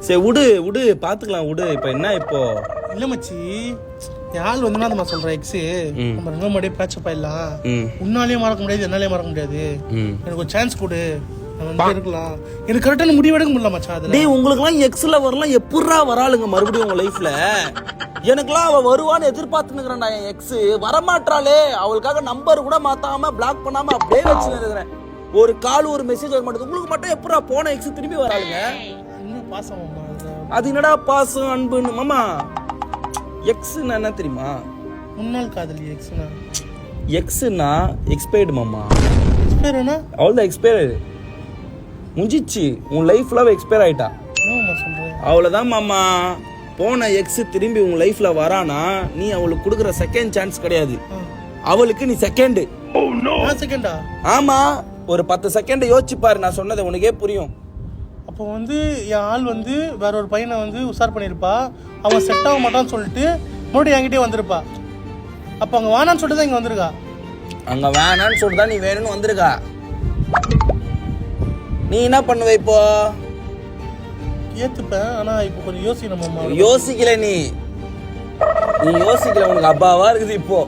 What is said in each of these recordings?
சரி விடு பாத்துக்கலாம் விடு. இப்ப என்ன இப்போ? இல்ல மச்சி, என் ஆள் வந்து நான் சொல்றேன் எக்ஸு நம்ம ரெண்டு முன்னாடியே பேட்சப் ஆயிடலாம். உன்னாலேயும் மறக்க முடியாது, என்னாலேயும் மறக்க முடியாது. எனக்கு ஒரு சான்ஸ் கொடு, நம்ம இருக்கலாம். எனக்கு கரெக்டான முடிவு எடுக்க முடியல மச்சான். அதுல டேய் உங்களுக்கு எல்லாம் எக்ஸ்ல வரலாம் எப்படா வராளுங்க மறுபடியும் உங்க லைஃப்ல? எனக்குலாம் அவ வருவான்னு எதிர்பார்த்துனுக்குறேன்டா. என் எக்ஸ் வரமாட்டாளே, அவளுக்காக நம்பர் கூட மாத்தாம பிளாக் பண்ணாம அப்படியே வச்சுன்னு இருக்கிறேன். ஒரு கால் ஒரு மெசேஜ் வர மாட்டேங்குது. உங்களுக்கு மட்டும் எப்படா போன எக்ஸ் திரும்பி வராளுங்க? பாசம் மாமா. அது என்னடா பாசம் அன்புன்னு மாமா? எக்ஸ்னா என்ன தெரியுமா? முன்னாள் காதலி எக்ஸ்னா. எக்ஸ்னா எக்ஸ்பைர்டு மாமா. எக்ஸ்பைர்னா அவ்வளோதான், எக்ஸ்பைர் முடிஞ்சிச்சு. உன் லைஃப்ல எக்ஸ்பைர் ஆயிட்டா. என்ன சொல்றேன்? அவ்வளோதான் மாமா. போன எக்ஸ் திரும்பி உன் லைஃப்ல வரானா நீ அவளுக்கு கொடுக்குற செகண்ட் சான்ஸ் கிடையாது. அவளுக்கு நீ செகண்ட். செகண்டா? ஆமா, ஒரு 10 செகண்ட் யோசிச்சு பாரு, நான் சொன்னதை உனக்கே புரியும். அப்போ வந்து என் ஆள் வந்து வேற ஒரு பையனை வந்து உசார் பண்ணியிருப்பா. அவன் செட் ஆக மாட்டான்னு சொல்லிட்டு மறுபடியும் என்கிட்டே வந்திருப்பா. அப்போ அங்கே வேணான்னு சொல்லிட்டு தான் இங்கே வந்திருக்கா. அங்க வேணான்னு சொல்லிட்டு தான் நீ வேணும்னு வந்திருக்கா. நீ என்ன பண்ணுவ இப்போ? ஏத்துப்பேன், ஆனா இப்போ கொஞ்சம் யோசிக்கணும். யோசிக்கல நீ யோசிக்கல. உனக்கு அப்பாவா இருக்குது இப்போ.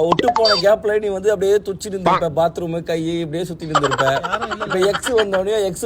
விட்டு போன கேப்ல நீ வந்து அப்படியே துச்சிட்டு இருந்திருப்ப. பாத்ரூம் கையை இப்படியே சுத்திட்டு இருந்திருப்ப. இப்ப எக்ஸ் வந்தோடனே எக்ஸ்